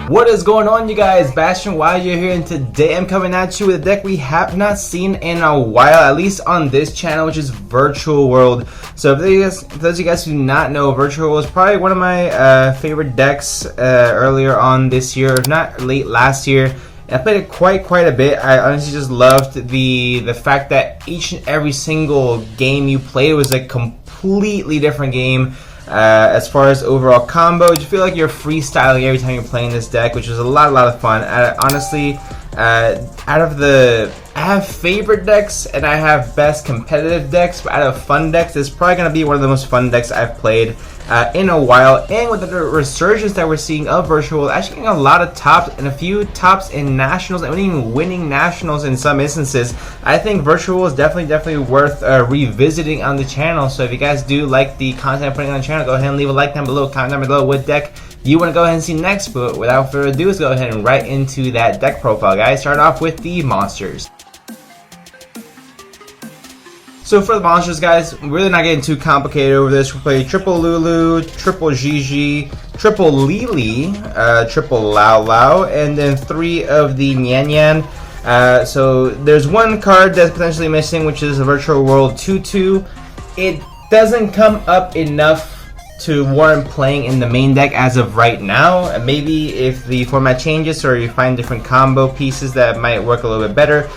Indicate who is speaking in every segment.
Speaker 1: What is going on, you guys? Bastion Wild here, and today I'm coming at you with a deck we have not seen in a while, at least on this channel, which is Virtual World. So for those of you guys who do not know, Virtual World is probably one of my favorite decks earlier on this year, if not late last year. I played it quite a bit. I honestly just loved the fact that each and every single game you played was a completely different game. As far as overall combo, you feel like you're freestyling every time you're playing this deck, which was a lot of fun. Honestly, I have favorite decks and I have best competitive decks, but out of fun decks, this is probably going to be one of the most fun decks I've played in a while. And with the resurgence that we're seeing of Virtual World, actually getting a lot of tops and a few tops in nationals and even winning nationals in some instances, I think Virtual World is definitely worth revisiting on the channel. So if you guys do like the content I'm putting on the channel, go ahead and leave a like down below, comment down below what deck you want to go ahead and see next. But without further ado, let's go ahead and right into that deck profile, guys. Start off with the monsters. So for the monsters, guys, we're really not getting too complicated over this. We play triple Lulu, triple Gigi, triple Lili, triple Lao Lao, and then 3 of the Nyan Nyan. So there's one card that's potentially missing, which is a Virtual World 2/2. It doesn't come up enough to warrant playing in the main deck as of right now. Maybe if the format changes or you find different combo pieces that might work a little bit better,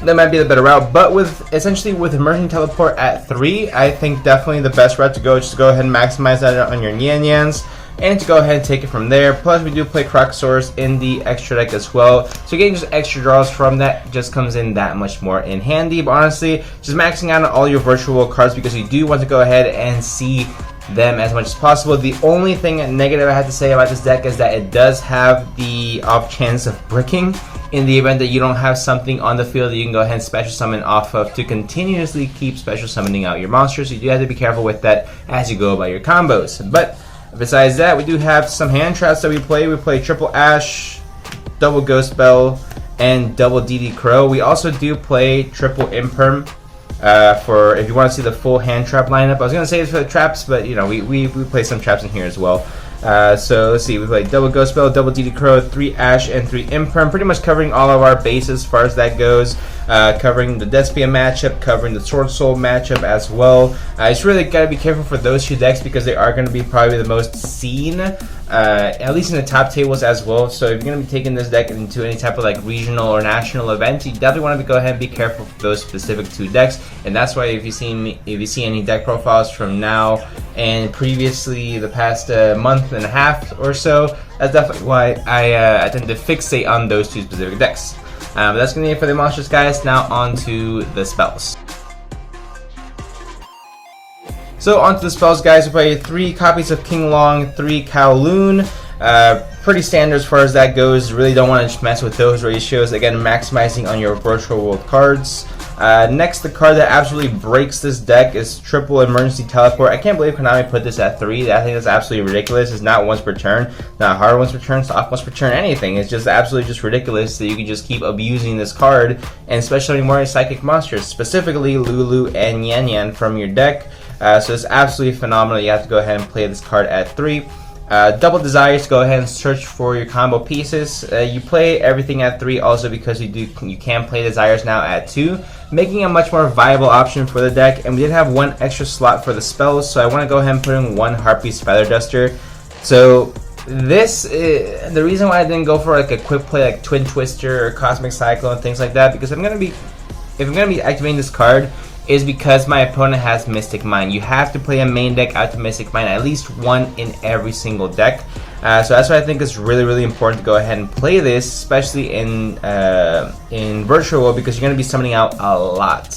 Speaker 1: that might be the better route. But with Emerging Teleport at 3, I think definitely the best route to go is just to go ahead and maximize that on your Nyan Nyans and to go ahead and take it from there. Plus we do play Crocosaurus in the extra deck as well, so getting just extra draws from that just comes in that much more in handy. But honestly, just maxing out on all your Virtual World cards because you do want to go ahead and see them as much as possible. The only thing negative I have to say about this deck is that it does have the off chance of bricking in the event that you don't have something on the field that you can go ahead and special summon off of to continuously keep special summoning out your monsters. So you do have to be careful with that as you go about your combos. But besides that, we do have some hand traps that we play. We play triple Ash, double Ghost Bell, and double DD Crow. We also do play triple Imperm. For if you want to see the full hand trap lineup. I was gonna say it's for the traps, but you know we play some traps in here as well. So let's see, we play double Ghost Bell, double DD Crow, 3 Ash, and 3 Imperm, pretty much covering all of our bases as far as that goes. Covering the Despia matchup, covering the Sword Soul matchup as well. It's really gotta be careful for those 2 decks because they are gonna be probably the most seen, at least in the top tables as well. So if you're gonna be taking this deck into any type of like regional or national event, you definitely want to go ahead and be careful for those specific 2 decks. And that's why if you see any deck profiles from now and previously the past month and a half or so, that's definitely why I tend to fixate on those 2 specific decks. But that's gonna be it for the monsters, guys. Now on to the spells. So onto the spells, guys. We play 3 copies of King Long, 3 Kowloon. Pretty standard as far as that goes. Really don't want to mess with those ratios. Again, maximizing on your Virtual World cards. Next, the card that absolutely breaks this deck is triple Emergency Teleport. I can't believe Konami put this at 3. I think that's absolutely ridiculous. It's not once per turn, not hard once per turn, soft once per turn, anything. It's just absolutely just ridiculous that you can just keep abusing this card, and especially more psychic monsters, specifically Lulu and Nyan Nyan from your deck. So it's absolutely phenomenal. You have to go ahead and play this card at 3. Double Desires, go ahead and search for your combo pieces. You play everything at 3 also because you can play Desires now at 2, making a much more viable option for the deck. And we did have 1 extra slot for the spells, so I want to go ahead and put in 1 Harpy's Feather Duster. So this the reason why I didn't go for like a quick play like Twin Twister or Cosmic Cyclone and things like that, because if I'm gonna be activating this card, is because my opponent has Mystic Mine. You have to play a main deck out to Mystic Mine, at least 1 in every single deck. So that's why I think it's really important to go ahead and play this, especially in Virtual World, because you're going to be summoning out a lot.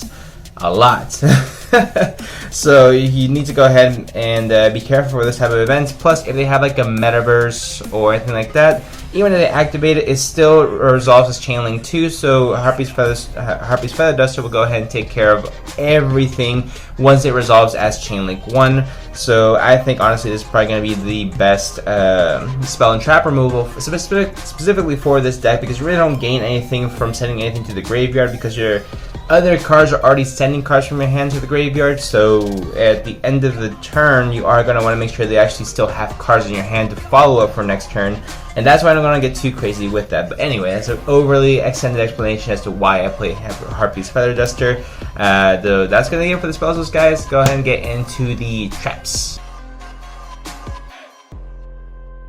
Speaker 1: So you need to go ahead and be careful for this type of events. Plus, if they have like a metaverse or anything like that, even if they activate it, it still resolves as Chain Link 2. So Harpy's Feather Duster will go ahead and take care of everything once it resolves as Chain Link 1. So I think honestly this is probably going to be the best spell and trap removal specifically for this deck, because you really don't gain anything from sending anything to the graveyard, because you're other cards are already sending cards from your hand to the graveyard, so at the end of the turn you are going to want to make sure they actually still have cards in your hand to follow up for next turn, and that's why I don't want to get too crazy with that. But anyway, that's an overly extended explanation as to why I play Harpy's Feather Duster. That's going to be it for the spells, guys. Go ahead and get into the traps.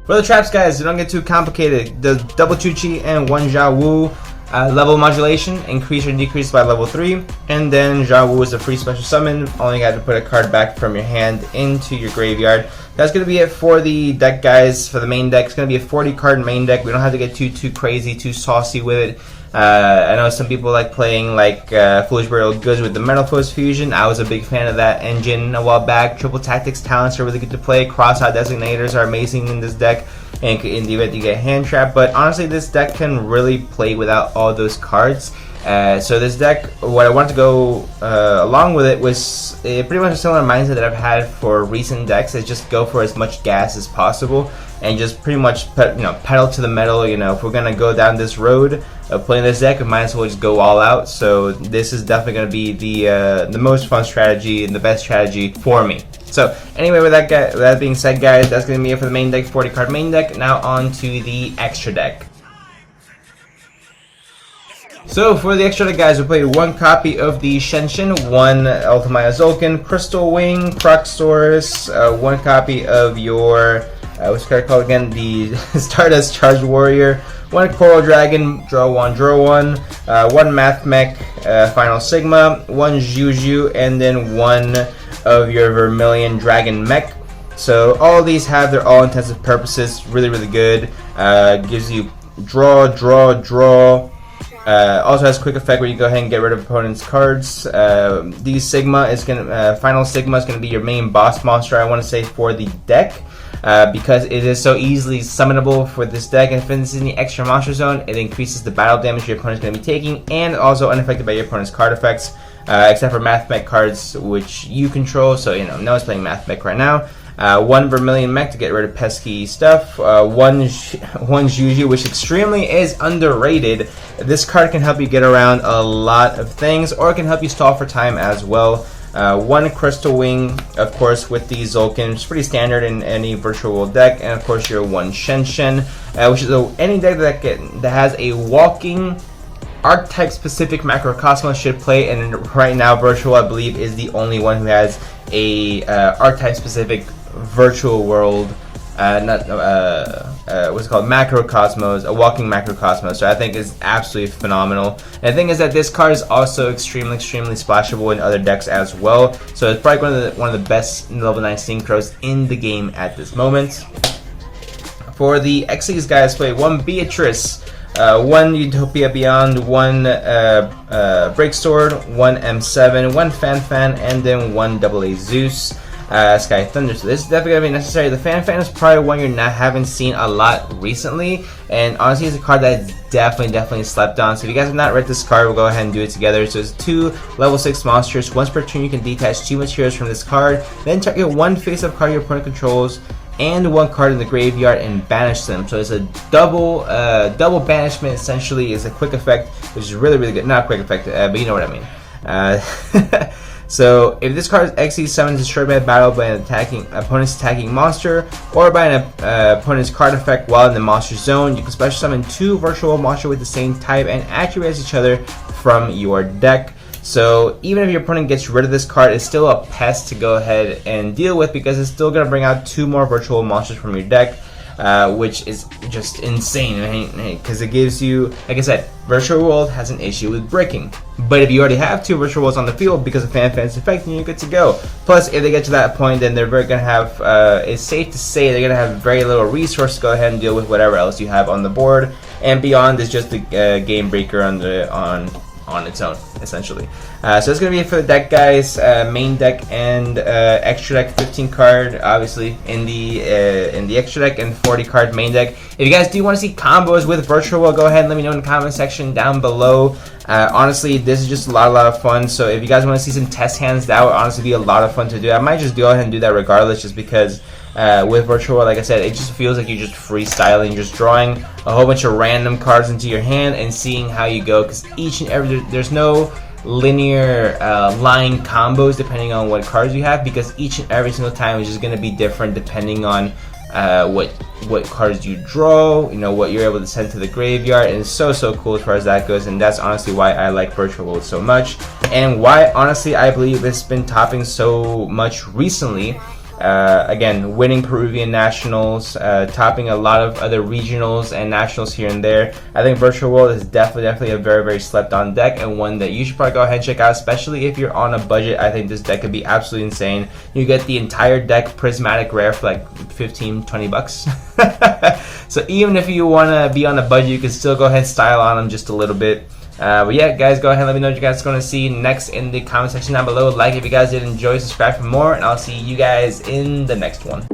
Speaker 1: For the traps, guys, don't get too complicated. The double Chuchi and one Jiawu. Level modulation, increase or decrease by level 3, and then Jiawu is a free special summon. Only got to put a card back from your hand into your graveyard. That's going to be it for the deck, guys. For the main deck, it's going to be a 40 card main deck. We don't have to get too crazy, too saucy with it. I know some people like playing like Foolish Burial Goods with the Metal Force Fusion. I was a big fan of that engine a while back. Triple Tactics talents are really good to play. Cross-out designators are amazing in this deck, and in the event you get hand trapped. But honestly, this deck can really play without all those cards. So this deck, what I wanted to go along with it was pretty much a similar mindset that I've had for recent decks. Is just go for as much gas as possible and just pretty much pedal to the metal. If we're gonna go down this road of playing this deck, we might as well just go all out. So this is definitely gonna be the most fun strategy and the best strategy for me. So anyway, with that being said, guys, that's gonna be it for the main deck, 40 card main deck. Now on to the extra deck. So for the extra deck, guys, we play one copy of the Shenshin, one Ultimate Zolkin, Crystal Wing, Croxsaurus, one copy of your what's the card called again? The Stardust Charged Warrior, one Coral Dragon, draw one, one Math Mech, Final Sigma, one Juju, and then one of your Vermilion Dragon Mech. So all of these have their all intensive purposes. Really good. Gives you draw. Also has quick effect where you go ahead and get rid of opponent's cards. The Sigma is Final Sigma is gonna be your main boss monster, I want to say, for the deck. Because it is so easily summonable for this deck, and if it's in the extra monster zone, it increases the battle damage your opponent's going to be taking, and also unaffected by your opponent's card effects, except for Math Mech cards which you control. So no one's playing Math Mech right now. One Vermilion Mech to get rid of pesky stuff. One Juju, which extremely is underrated. This card can help you get around a lot of things, or it can help you stall for time as well. One Crystal Wing, of course, with the Zolkin, which is pretty standard in any virtual world deck, and of course your one Shenshin, which is any deck that has a walking archetype specific Macrocosmos should play, and right now virtual, I believe, is the only one who has a archetype specific virtual world what's it called, Macrocosmos, a walking Macrocosmos. So I think is absolutely phenomenal. And the thing is that this card is also extremely splashable in other decks as well. So it's probably one of the best level 9 synchros in the game at this moment. For the Xyz, guys, play one Beatrice, one Utopia Beyond, one Breaksword, one M7, one Fan, and then one AA Zeus. Sky Thunder. So this is definitely going to be necessary. The Fan is probably one you haven't seen a lot recently, and honestly it's a card that's definitely slept on. So if you guys have not read this card, we'll go ahead and do it together. So it's 2 level 6 monsters. Once per turn you can detach 2 materials from this card, then target one face-up card your opponent controls and one card in the graveyard and banish them. So it's a double banishment. Essentially is a quick effect, which is really good. Not a quick effect, but you know what I mean. So if this card is Xyz summoned destroyed by a battle by an opponent's attacking monster, or by an opponent's card effect while in the monster zone, you can special summon 2 virtual monsters with the same type and activate each other from your deck. So even if your opponent gets rid of this card, it's still a pest to go ahead and deal with, because it's still going to bring out 2 more virtual monsters from your deck. Which is just insane, because it gives you, like I said, Virtual World has an issue with breaking. But if you already have 2 Virtual Worlds on the field because of Fan's effect, then you're good to go. Plus, if they get to that point, then they're going to have, it's safe to say they're going to have very little resource to go ahead and deal with whatever else you have on the board. And beyond is just the game breaker on its own, essentially. So that's going to be it for the deck, guys. Main deck and extra deck, 15 card, obviously, in the extra deck, and 40 card main deck. If you guys do want to see combos with Virtual World, go ahead and let me know in the comment section down below. Honestly, this is just a lot of fun. So if you guys want to see some test hands, that would honestly be a lot of fun to do. I might just go ahead and do that regardless, just because with Virtual World, like I said, it just feels like you're just freestyling, just drawing a whole bunch of random cards into your hand and seeing how you go, because each and every, there's no linear line combos depending on what cards you have, because each and every single time is just going to be different depending on what cards you draw, you know, what you're able to send to the graveyard, and it's so cool as far as that goes. And that's honestly why I like Virtual World so much, and why honestly I believe it's been topping so much recently. Again, winning Peruvian nationals, topping a lot of other regionals and nationals here and there. I think Virtual World is definitely a very slept on deck, and one that you should probably go ahead and check out, especially if you're on a budget. I think this deck could be absolutely insane. You get the entire deck prismatic rare for like 15-20 bucks. So even if you want to be on a budget, you can still go ahead and style on them just a little bit. But yeah, guys, go ahead and let me know what you guys are going to see next in the comment section down below. Like if you guys did enjoy, subscribe for more, and I'll see you guys in the next one.